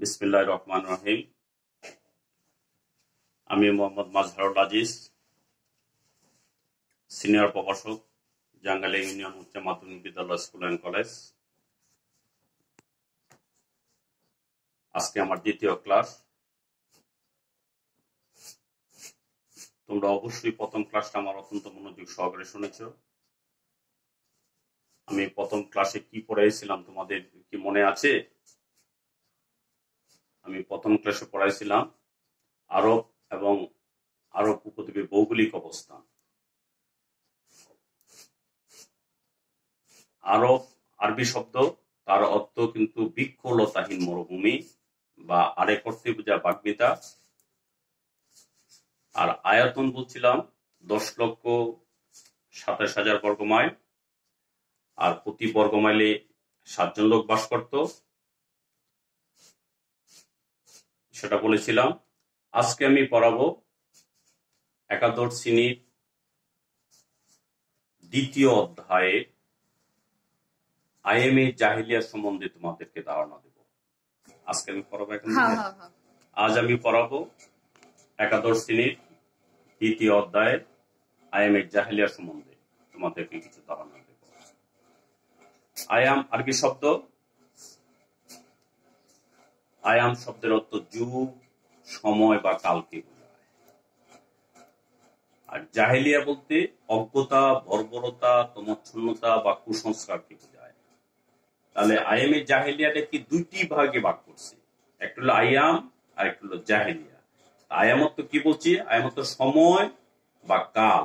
বিসমিল্লাহির রহমানির রহিম। আমি মোহাম্মদ মাজহারুল আজিজ, সিনিয়র প্রভাষক, জাঙ্গালী ইউনিয়ন উচ্চ মাধ্যমিক বিদ্যালয় স্কুল অ্যান্ড কলেজ। আজকে আমার দ্বিতীয় ক্লাস। তোমরা অবশ্যই প্রথম ক্লাসটা আমার অত্যন্ত মনোযোগ সহকারে শুনেছ। আমি প্রথম ক্লাসে কি পড়াইছিলাম তোমাদের কি মনে আছে? আমি প্রথম ক্লাসে পড়াইছিলাম আরব এবং আরব উপদ্বীপের ভৌগোলিক অবস্থান। আরব আরবি শব্দ, তার অর্থ কিন্তু বৃক্ষলতাহীন মরুভূমি বা আরেক অর্থে বোঝা বাগ্মিতা। আর আয়তন বলছিলাম 10,27,000 বর্গ মাইল, আর প্রতি বর্গ মাইলে 7 জন লোক বাস করত, সেটা বলেছিলাম। আজকে আমি পড়াবো একাদশ শ্রেণীর দ্বিতীয় অধ্যায়ে আইএমএ জাহিলিয়া সম্বন্ধে তোমাদেরকে ধারণা দেব। আজকে আমি পড়াবো আজ আমি পড়াবো একাদশ শ্রেণীর দ্বিতীয় অধ্যায়ে আইএমএ জাহিলিয়া সম্বন্ধে তোমাদেরকে কিছু ধারণা দেব। আয়াম আরবি শব্দ। আয়াম শব্দের অর্থ যুগ, সময় বা কালকে বোঝায়। আর জাহেলিয়া বলতে অজ্ঞতা, বর্বরতা, তমচ্ছন্নতা বা কুসংস্কারকে বোঝায়। তাহলে আয়ামে জাহেলিয়াটাকে দুইটি ভাগে ভাগ করছে, একটা হলো আয়াম আর একটা হলো জাহেলিয়া। আয়াম অর্থ কি বলছি? আয়াম অর্থ সময় বা কাল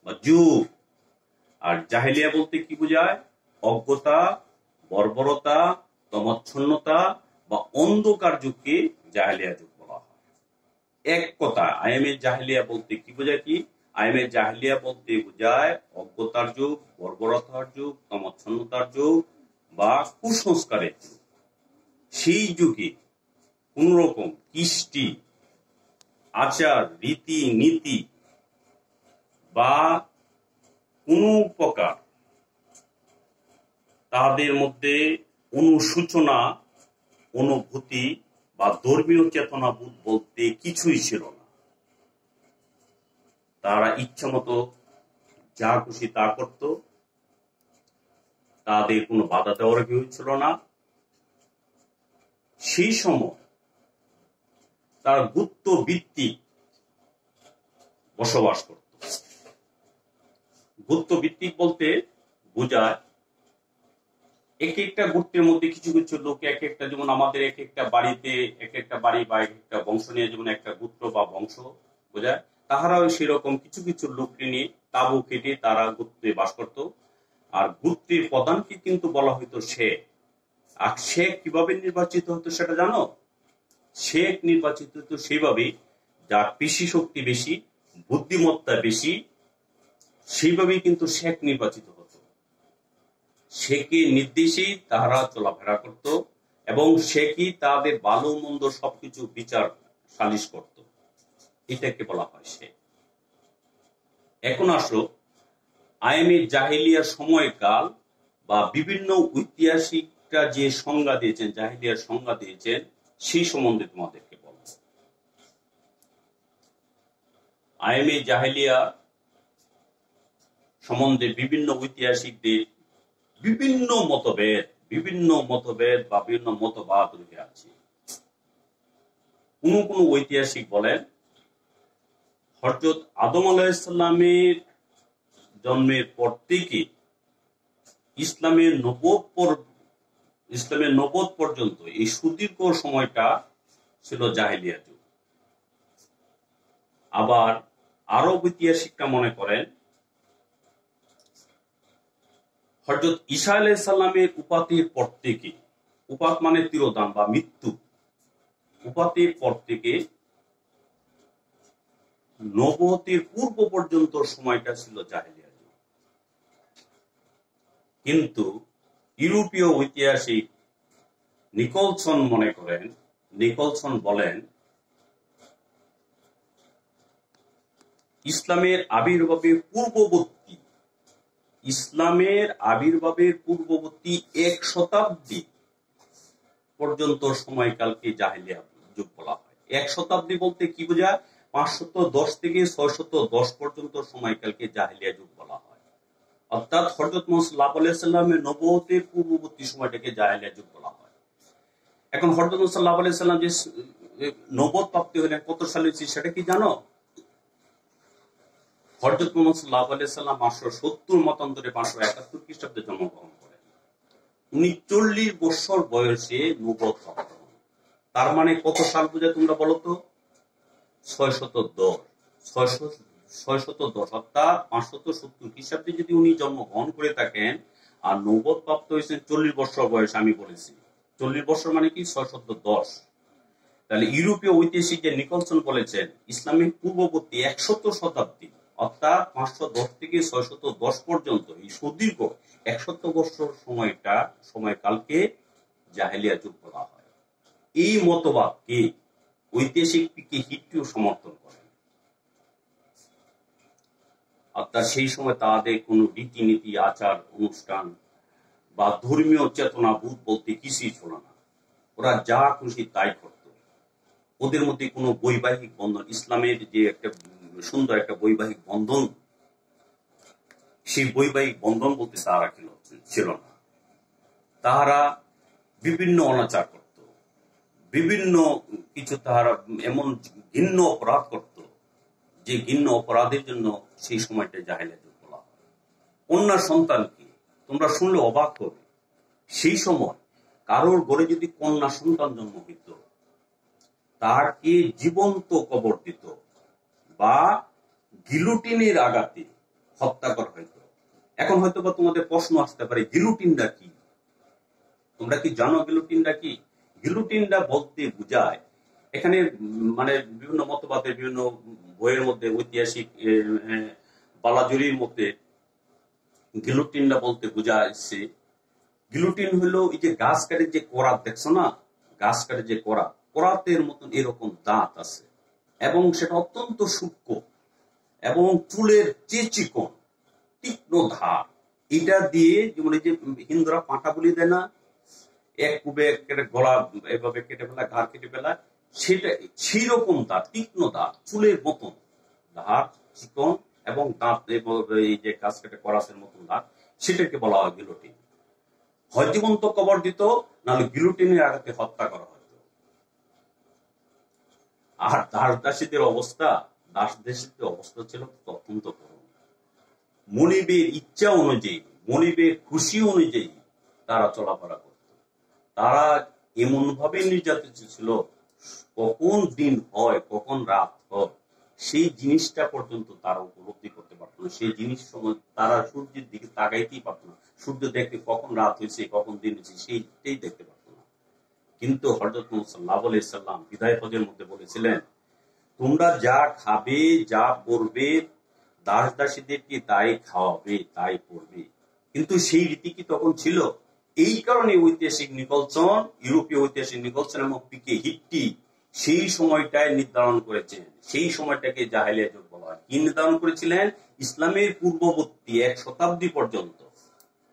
বা যুগ। আর জাহেলিয়া বলতে কি বোঝায়? অজ্ঞতা, বর্বরতা, তমচ্ছন্নতা বা অন্ধকার যুগকে জাহেলিয়া যুগ বলা হয়। এক কথা আয়ামে জাহেলিয়া বলতে কি বোঝায়? কি আয়ামে জাহেলিয়া বলতে বোঝায় অজ্ঞতার যুগ, বর্বরতার যুগ, তমচ্ছন্নতার যুগ বা কুসংস্কারের যুগ। সেই যুগে কোন রকম কৃষ্টি, আচার, রীতি নীতি বা কোন প্রকার তাদের মধ্যে অনুসূচনা, অনুভূতি বা ধর্মীয় চেতনাবোধ বলতে কিছুই ছিল না। তারা ইচ্ছা মতো যা খুশি তা করত, তাদের কোনো বাধা দেওয়ার কেউ ছিল না। সেই সময় তার গুপ্ত ভিত্তিক বসবাস করত। গুপ্ত ভিত্তিক বলতে বোঝায় এক একটা গোত্রের মধ্যে কিছু কিছু লোক এক একটা, যেমন আমাদের এক একটা বাড়িতে এক একটা বাড়ি বা এক একটা বংশ নিয়ে যেমন একটা গোত্র বা বংশ বোঝায়, তাহারাও সেরকম কিছু কিছু লোককে নিয়ে তাবু কেটে তারা গোত্রে বাস করত। আর গোত্রের প্রধানকে কিন্তু বলা হইতো শেখ। আর শেখ কিভাবে নির্বাচিত হতো সেটা জানো? শেখ নির্বাচিত হতো সেইভাবে যার পেশি শক্তি বেশি, বুদ্ধিমত্তা বেশি, সেইভাবেই কিন্তু শেখ নির্বাচিত হতো। শেখের নির্দেশেই তাহারা চলাফেরা করত এবং শেখই তাদের ভালো মন্দ সবকিছু বিচার সালিশ করত। এটাকে বলা হয় শেখ। এখন আসো আইএমএ জাহেলিয়ার সময়কাল বা বিভিন্ন ঐতিহাসিকরা যে সংজ্ঞা দিয়েছেন, জাহেলিয়ার সংজ্ঞা দিয়েছেন, সেই সম্বন্ধে তোমাদেরকে বলব। আইএমএ জাহেলিয়া সম্বন্ধে বিভিন্ন ঐতিহাসিকদের বিভিন্ন মতভেদ বা বিভিন্ন মতবাদ রয়ে আছে। কোন কোন ঐতিহাসিক বলেন হযরত আদম আলাইহিসসালামের জন্মের পর থেকে ইসলামের নবুয়ত পর্যন্ত এই সুদীর্ঘ সময়টা ছিল জাহেলিয়া যুগ। আবার আরব ঐতিহাসিকরা মনে করেন হযরত ঈসা আলাইহিস সালামের উপাতির পর থেকে, উপাত মানে তিরোধান বা মৃত্যু, উপাতির পর থেকে নবুয়তের পূর্ব পর্যন্ত সময়টা ছিল জাহেলিয়া যুগ। কিন্তু ইউরোপীয় ঐতিহাসিক নিকলসন বলেন ইসলামের আবির্ভাবের পূর্ববর্তী 1 শতাব্দী পর্যন্ত সময়কালকে জাহেলিয়া যুগ বলা হয়। 1 শতাব্দী বলতে কি বোঝায়? 510 থেকে 610 পর্যন্ত সময়কালকে জাহেলিয়া যুগ বলা হয়। অর্থাৎ হযরত মুহাম্মদ সাল্লাল্লাহু আলাইহি সাল্লামের নবুয়তের পূর্ববর্তী সময়টাকে জাহেলিয়া যুগ বলা হয়। এখন হযরত মুহাম্মদ সাল্লাল্লাহু আলাইহি সাল্লাম যে নবুয়ত প্রাপ্তি হলেন কত সালে হয়েছে সেটা কি জানো? হযরত মুহাম্মদ সাল্লাল্লাহু আলাইহি সাল্লাম 570 মতান্তরে 571 খ্রিস্টাব্দে জন্মগ্রহণ করেন। উনি 40 বছর বয়সে নবুয়ত প্রাপ্ত হন। তার মানে কত সাল বোঝায় তোমরা বলো তো? 610 অর্থাৎ 570 খ্রিস্টাব্দে যদি উনি জন্মগ্রহণ করে থাকেন আর নবুয়ত প্রাপ্ত হয়েছেন 40 বছর বয়সে, আমি বলেছি 40 বছর মানে কি 610। তাহলে ইউরোপীয় ঐতিহাসিক যে নিকলসন বলেছেন ইসলামের পূর্ববর্তী 100 শতাব্দী অর্থাৎ 510 থেকে 610 পর্যন্ত এই সুদীর্ঘ 100 বছর সময়কালকে জাহেলিয়া যুগ বলা হয়। এই মতবাদকে ঐতিহাসিক পিকে হিট্টিও সমর্থন করেন। অর্থাৎ সেই সময় তাদের কোনো রীতিনীতি, আচার অনুষ্ঠান বা ধর্মীয় চেতনা বোধ বলতে কিছুই ছিল না। ওরা যা খুশি তাই করত। ওদের মধ্যে কোনো বৈবাহিক বন্ধন, ইসলামের যে একটা সুন্দর একটা বৈবাহিক বন্ধন, সেই বৈবাহিক বন্ধন বলতে তারা ছিল না। তাহারা বিভিন্ন অনাচার করত, বিভিন্ন কিছু তাহারা এমন ঘৃণ্য অপরাধ করত যে ঘৃণ্য অপরাধের জন্য সেই সময়টা জাহেলিয়া যুগ বলা হয়। কন্যা সন্তানকে তোমরা শুনলে অবাক হবে, সেই সময় কারোর ঘরে যদি কন্যা সন্তান জন্ম হইত তাকে জীবন্ত কবর দিত বা গিলোটিনের আঘাতে হত্যা করা হইতো। এখন হয়তো বা তোমাদের প্রশ্ন আসতে পারে গিলোটিনটা কি? তোমরা কি জানো গিলোটিনটা কি? গিলোটিনটা বলতে বোঝায়, এখানে মানে বিভিন্ন মতবাদের বিভিন্ন বইয়ের মধ্যে ঐতিহাসিক বালাজুরির মধ্যে গিলোটিনটা বলতে বোঝাচ্ছে, গিলোটিন হলো এই যে গাছ কাটে যে করাত দেখছো না, গাছ কাটে যে করাতের মতন এরকম দাঁত আছে এবং সেটা অত্যন্ত সূক্ষ্ম এবং চুলের যে চিকন তীক্ষ্ণ ধার, এটা দিয়ে যেমন এই যে হিন্দুরা পাঁটা বলি দেয় না, এক কুবে কেটে গলা এভাবে কেটে ফেলা, ঘাড় কেটে ফেলা, সেটা সেই রকম দাঁত, তীক্ষ্ণ দাঁত, চুলের মতন ধার, চিকন এবং দাঁত এই যে গাছ কেটে করাতের মতন দাঁত, সেটাকে বলা হয় গিলোটিন। হয় জীবন্ত কবর দিত, নাহলে গিলোটিনের আঘাতে হত্যা করা হতো। আর দাসদাসীদের অবস্থা ছিল অত্যন্ত করুণ। মনিবের ইচ্ছা অনুযায়ী, মনিবের খুশি অনুযায়ী তারা চলাফেরা করত। তারা এমন ভাবে নির্যাতিত ছিল, কখন দিন হয় কখন রাত হয় সেই জিনিসটা পর্যন্ত তারা উপলব্ধি করতে পারত না। সেই জিনিস সময় তারা সূর্যের দিকে তাকাইতেই পারত না। সূর্য দেখতে কখন রাত হয়েছে কখন দিন হয়েছে সেইটাই দেখতে পারত না। কিন্তু হযরত মুহাম্মদ সাল্লাল্লাহু আলাইহি সাল্লাম বিদায় হজের মধ্যে বলেছিলেন, তোমরা যা খাবে যা পরবে দাস দাসীদেরকে তাই খাওয়াবে তাই পরবে। কিন্তু সেই রীতি কি তখন ছিল? এই কারণে ঐতিহাসিক নিকলসন, ইউরোপীয় ঐতিহাসিক নিকলসন এবং পিকে হিট্টি সেই সময়টায় নির্ধারণ করেছেন। সেই সময়টাকে জাহেলিয়া যুগ বলা হয়। কি নির্ধারণ করেছিলেন? ইসলামের পূর্ববর্তী 1 শতাব্দী পর্যন্ত,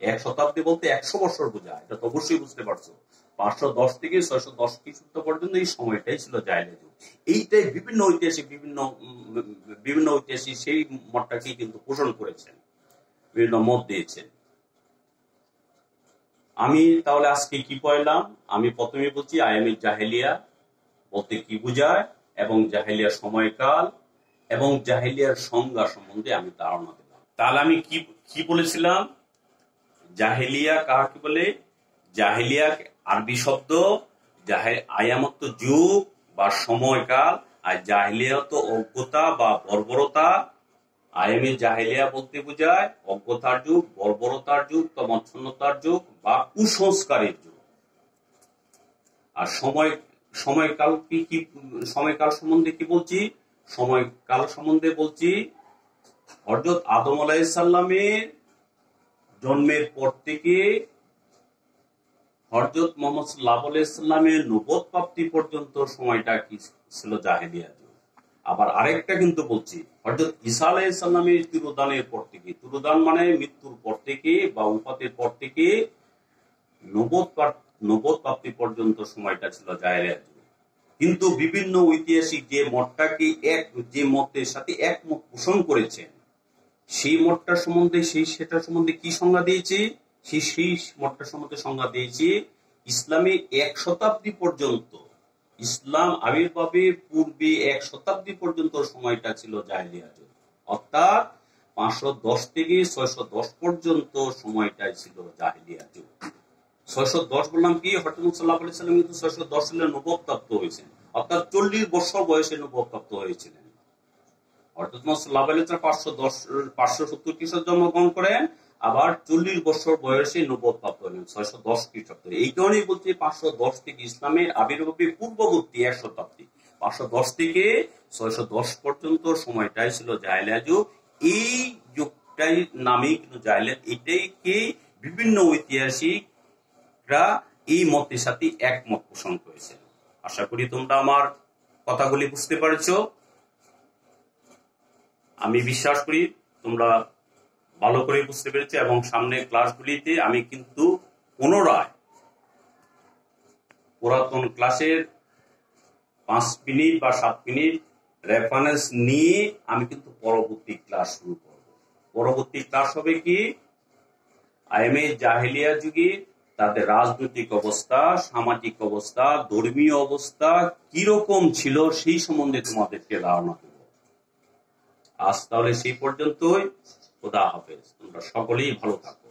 1 শতাব্দী বলতে 100 বছর বোঝায়, এটা তো অবশ্যই বুঝতে পারছো। 510 থেকে 610 খ্রিস্টাব্দ পর্যন্ত এই সময়টাই ছিল জাহেলিয়া যুগ। এইটাই বিভিন্ন ঐতিহাসিক সেই মতটাকে কিন্তু পোষণ করেছেন, বিভিন্ন মত দিয়েছেন। আমি তাহলে আজকে কি পড়লাম? আমি প্রথমে বলছি আয়ামে জাহেলিয়া বলতে কি বোঝায় এবং জাহেলিয়ার সময়কাল এবং জাহেলিয়ার সংজ্ঞা সম্বন্ধে আমি ধারণা দিলাম। তাহলে আমি কি বলেছিলাম? জাহেলিয়া কাকে বলে? জাহেলিয়া আরবি শব্দ, আয়ামত যুগ বা সময়কাল, আর জাহেলিয়া তো অজ্ঞতা বা বর্বরতা। আয়ামে জাহেলিয়া বলতে বোঝায় অজ্ঞতার যুগ, বর্বরতার যুগ, তমচ্ছন্নতার যুগ বা কুসংস্কারের যুগ। আর সময়কাল কি সময়কাল সম্বন্ধে কি বলছি? সময়কাল সম্বন্ধে বলছি হযরত আদম আলাইহিস সালামের জন্মের পর থেকে হযরত মুহাম্মদ সাল্লাল্লাহু আলাইহি সাল্লামের নবুয়ত প্রাপ্তি পর্যন্ত সময়টা কি ছিল? জাহেলিয়া যুগ। আবার আরেকটা কিন্তু বলছি হযরত ঈসা আলাইহিস সালামের তিরোধানের পর থেকে, তিরোধান মানে মৃত্যুর পর থেকে বা উপাতের পর থেকে নবুয়ত নবুয়ত প্রাপ্তি পর্যন্ত সময়টা ছিল জাহেলিয়াত যুগ। কিন্তু বিভিন্ন ঐতিহাসিক যে মতটাকে যে মতের সাথে একমত পোষণ করেছেন, সেই মতটার সম্বন্ধে সেটার সম্বন্ধে কি সংজ্ঞা দিয়েছে, সেই মতটার সম্বন্ধে সংজ্ঞা দিয়েছে ইসলামে 1 শতাব্দী পর্যন্ত, ইসলাম আবির্ভাবের পূর্বে 1 শতাব্দী পর্যন্ত সময়টা ছিল জাহেলিয়াত যুগ। অর্থাৎ 510 থেকে 610 পর্যন্ত সময়টাই ছিল জাহেলিয়াত যুগ। 610 বললাম কি, হযরত মুহাম্মদ সাল্লাল্লাহু আলাইহি ওয়াসাল্লাম কিন্তু 610 সালে নবুয়ত প্রাপ্ত হয়েছেন, অর্থাৎ 40 বছর বয়সে নবুয়ত প্রাপ্ত হয়েছিলেন। হযরত মুহাম্মদ সাল্লাল্লাহু আলাইহি ওয়াসাল্লাম 570 খ্রিস্টাব্দে জন্মগ্রহণ করেন, আবার 40 বছর বয়সে নবুয়ত প্রাপ্ত হলেন 610 খ্রিস্টাব্দে। এই কারণেই বলছি 510 থেকে ইসলামের আবির্ভাবের পূর্ববর্তী 1 শতাব্দী, 510 থেকে 610 পর্যন্ত সময়টাই ছিল জাহেলিয়াত যুগ। এই যুগটাই নামে কিন্তু জাহেলিয়াত, এটাকে বিভিন্ন ঐতিহাসিকরা এই মতের সাথে একমত পোষণ করেছেন। আশা করি তোমরা আমার কথাগুলি বুঝতে পারছো। আমি বিশ্বাস করি তোমরা ভালো করে বুঝতে পেরেছো, এবং সামনের ক্লাসগুলিতে আমি কিন্তু পুনরায় পুরাতন ক্লাসের 5 মিনিট বা 7 মিনিট রেফারেন্স নিয়ে আমি কিন্তু পরবর্তী ক্লাস শুরু করব। পরবর্তী ক্লাস হবে কি, আইএমএ জাহেলিয়াত যুগে তাদের রাজনৈতিক অবস্থা, সামাজিক অবস্থা, ধর্মীয় অবস্থা কিরকম ছিল সেই সম্বন্ধে তোমাদেরকে ধারণা দেব। আজ তাহলে সেই পর্যন্তই। খোদা হাফেজ। তোমরা সকলেই ভালো থাকো।